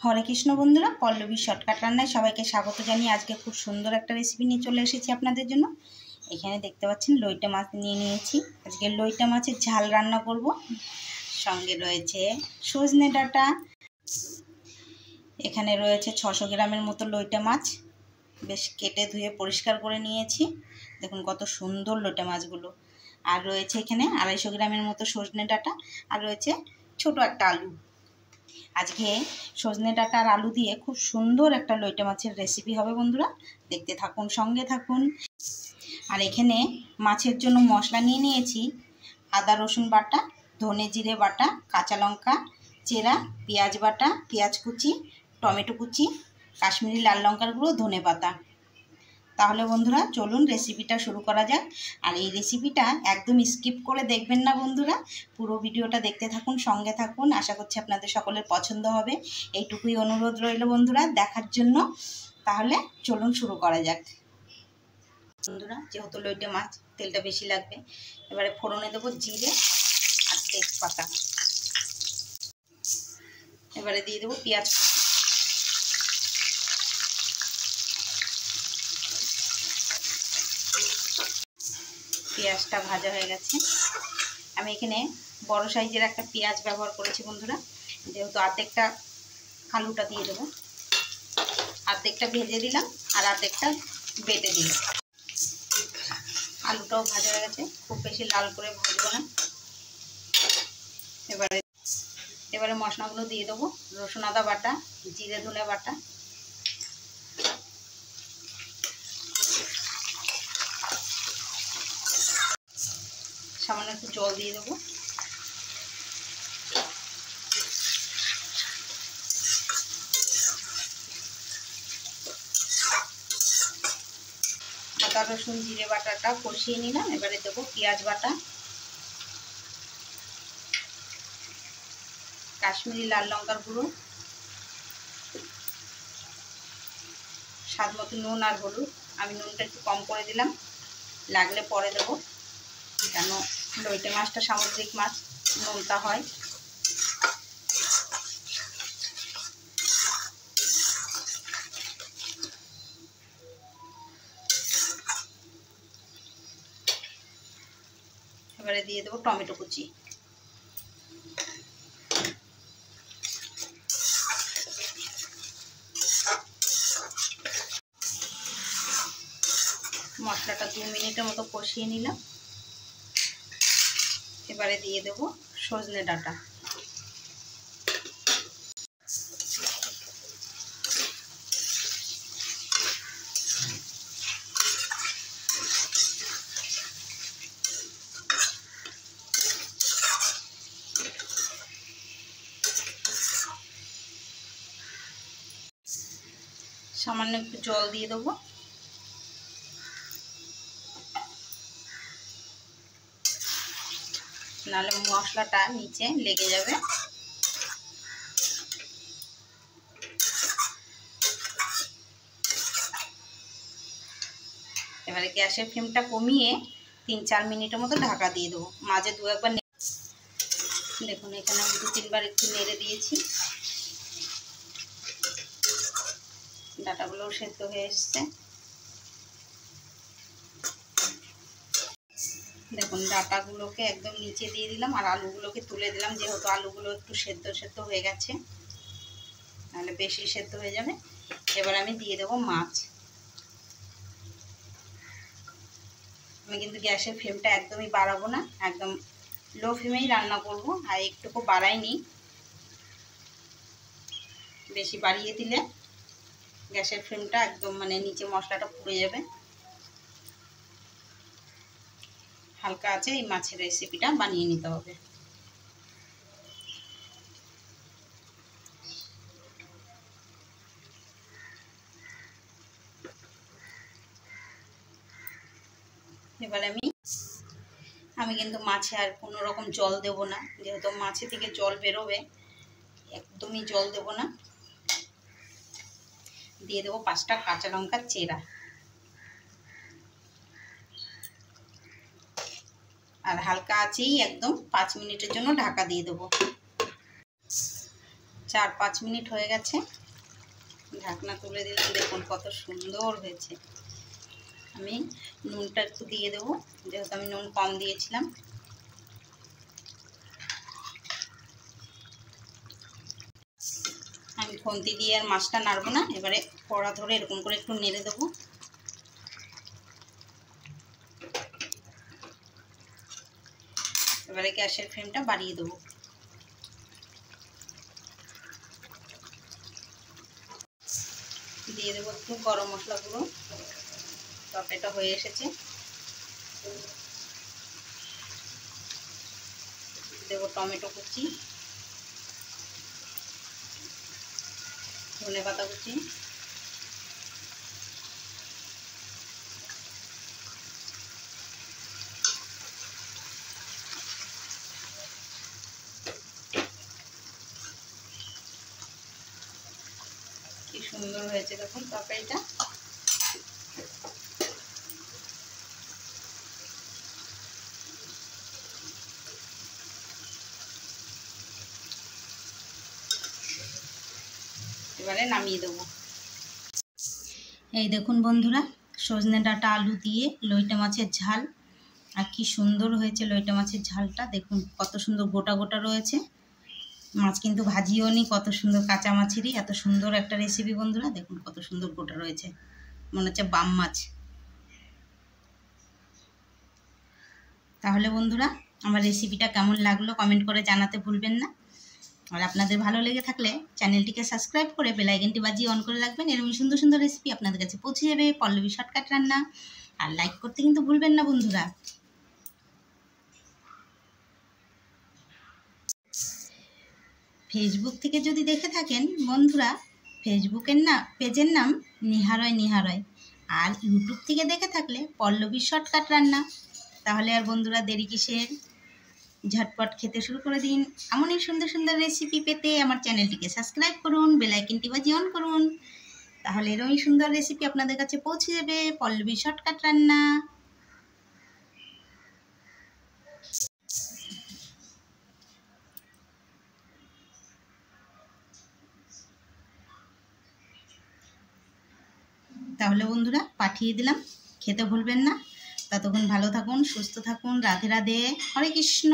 হরে কৃষ্ণ বন্ধুরা, পল্লবী শর্টকাট রান্নায় সবাইকে স্বাগত জানিয়ে আজকে খুব সুন্দর একটা রেসিপি নিয়ে চলে এসেছি আপনাদের জন্য। এখানে দেখতে পাচ্ছেন লইটা মাছ নিয়ে নিয়েছি। আজকে লইটা মাছের ঝাল রান্না করব। সঙ্গে রয়েছে সজনে ডাঁটা, এখানে রয়েছে 600 গ্রামের মতো লইটা মাছ, বেশ কেটে ধুয়ে পরিষ্কার করে নিয়েছি। দেখুন কত সুন্দর লইটা মাছগুলো। আর রয়েছে এখানে 250 গ্রামের মতো সজনে ডাঁটা, আর রয়েছে ছোট একটা আলু। আজকে সজনে ডাঁটা আর আলু দিয়ে খুব সুন্দর একটা লইটা মাছের রেসিপি হবে বন্ধুরা, দেখতে থাকুন, সঙ্গে থাকুন। আর এখানে মাছের জন্য মশলা নিয়ে নিয়েছি আদা রসুন বাটা, ধনে জিরে বাটা, কাঁচা লঙ্কা চেরা, পেঁয়াজ বাটা, পেঁয়াজ কুচি, টমেটো কুচি, কাশ্মীরি লাল লঙ্কার গুঁড়ো, ধনে পাতা। তাহলে বন্ধুরা চলুন রেসিপিটা শুরু করা যাক। আর এই রেসিপিটা একদম স্কিপ করে দেখবেন না বন্ধুরা, পুরো ভিডিওটা দেখতে থাকুন, সঙ্গে থাকুন। আশা করছি আপনাদের সকলের পছন্দ হবে, এইটুকুই অনুরোধ রইল বন্ধুরা দেখার জন্য। তাহলে চলুন শুরু করা যাক বন্ধুরা। যেহেতু লইটে মাছ তেলটা বেশি লাগবে, এবারে ফোড়নে দেবো জিরে আর তেজপাতা। এবারে দিয়ে দেবো পেঁয়াজ কুচি। পেঁয়াজটা ভাজা হয়ে গেছে। আমি এখানে বড় সাইজের একটা পেঁয়াজ ব্যবহার করেছি বন্ধুরা, যেহেতু অর্ধেকটা আলুটা দিয়ে দেবো। অর্ধেকটা ভেজে দিলাম আর অর্ধেকটা বেটে দিলাম। আলুটাও ভাজা হয়ে গেছে, খুব বেশি লাল করে ভাজবো না। এবারে মশলাগুলো দিয়ে দেবো। রসুন আদা বাটা, জিরে ধনে বাটা, সামান্য একটু জল দিয়ে দেবো। আদা রসুন জিরে বাটাটা কষিয়ে নিলাম। এবারে দেবো পেঁয়াজ বাটা, কাশ্মীরি লাল লঙ্কার গুঁড়ো, স্বাদ মতো নুন আর হলুদ। আমি নুনটা একটু কম করে দিলাম, লাগলে পরে দেবো, কেন লইটে মাছটা সামুদ্রিক মাছ, নোনতা হয়। এবারে দিয়ে দেবো টমেটো কুচি। মশলাটা 2 মিনিটের মতো কষিয়ে নিলাম। এবারে দিয়ে দেবো সজনে ডাঁটা। সামান্য একটু জল দিয়ে দেবো। নাহলে মশলাটা নিচে লেগে যাবে। এবারে গ্যাসের ফ্লেমটা কমিয়ে 3-4 মিনিটের মতো ঢাকা দিয়ে দেবো। মাঝে 2-একবার দেখুন, এখানে আমি 2-3 বার একটু নেড়ে দিয়েছি। ডাঁটাগুলোও সেদ্ধ হয়ে এসছে। দেখুন ডাঁটাগুলোকে একদম নিচে দিয়ে দিলাম আর আলুগুলোকে তুলে দিলাম, যেহেতু আলুগুলো একটু সেদ্ধ সেদ্ধ হয়ে গেছে, নাহলে বেশি সেদ্ধ হয়ে যাবে। এবার আমি দিয়ে দেবো মাছ। আমি কিন্তু গ্যাসের ফ্লেমটা একদমই বাড়াবো না, একদম লো ফ্লেমেই রান্না করব। আর একটুকু বাড়াইনি, বেশি বাড়িয়ে দিলে গ্যাসের ফ্লেমটা একদম নিচে মশলাটা পুড়ে যাবে। হালকা আছে এই মাছের রেসিপিটা বানিয়ে নিতে হবে। এবারে আমি কিন্তু মাছে আর কোনো রকম জল দেব না, যেহেতু মাছে থেকে জল বেরোবে, একদমই জল দেব না। দিয়ে দেবো 5টা কাঁচা লঙ্কা চেরা, আর হালকা আছেই একদম 5 মিনিটের জন্য ঢাকা দিয়ে দেবো। 4-5 মিনিট হয়ে গেছে, ঢাকনা তুলে দিলাম। দেখুন কত সুন্দর হয়েছে। আমি নুনটা একটু দিয়ে দেবো, যেহেতু আমি নুন কম দিয়েছিলাম। আমি খুন্তি দিয়ে আর মাছটা নাড়বো না, এবারে কড়া ধরে এরকম করে একটু নেড়ে দেবো। এবারে গ্যাসের ফ্লেমটা বাড়িয়ে দেবো। দিয়ে দেবো একটু গরম মশলা গুঁড়ো। তরকারিটা হয়ে এসেছে। দেবো টমেটো কুচি, ধনে পাতা কুচি, কি সুন্দর হয়েছে দেখুন তরকারিটা। এবারে নামিয়ে দেবো। এই দেখুন বন্ধুরা, সজনে ডাঁটা আলু দিয়ে লইটা মাছের ঝাল। আর কি সুন্দর হয়েছে লইটা মাছের ঝালটা, দেখুন কত সুন্দর গোটা গোটা রয়েছে। মাছ কিন্তু ভাজিও নি, কত সুন্দর কাঁচা মাছেরই এত সুন্দর একটা রেসিপি বন্ধুরা। দেখুন কত সুন্দর গোটা রয়েছে, মনে হচ্ছে বাম মাছ। তাহলে বন্ধুরা, আমার রেসিপিটা কেমন লাগলো কমেন্ট করে জানাতে ভুলবেন না। আর আপনাদের ভালো লেগে থাকলে চ্যানেলটিকে সাবস্ক্রাইব করে বেল আইকনটি বাজিয়ে অন করে রাখবেন। এরকম সুন্দর সুন্দর রেসিপি আপনাদের কাছে পৌঁছে যাবে। পল্লবী শর্টকাট রান্না। আর লাইক করতে কিন্তু ভুলবেন না বন্ধুরা। ফেসবুক থেকে যদি দেখে থাকেন বন্ধুরা, ফেসবুকের পেজের নাম নিহারয় নিহারয়। আর ইউটিউব থেকে দেখে থাকলে পল্লবী শর্টকাট রান্না। তাহলে আর বন্ধুরা দেরি কিসের, ঝটপট খেতে শুরু করে দিন। এমনই সুন্দর সুন্দর রেসিপি পেতে আমার চ্যানেলটিকে সাবস্ক্রাইব করুন, বেল আইকনটি বাজিয়ে অন করুন। তাহলে এরকমই সুন্দর রেসিপি আপনাদের কাছে পৌঁছে যাবে। পল্লবী শর্টকাট রান্না। তাহলে বন্ধুরা পাঠিয়ে দিলাম, খেতে ভুলবেন না। ততক্ষণ ভালো থাকুন, সুস্থ থাকুন। রাধে রাধে, হরে কৃষ্ণ।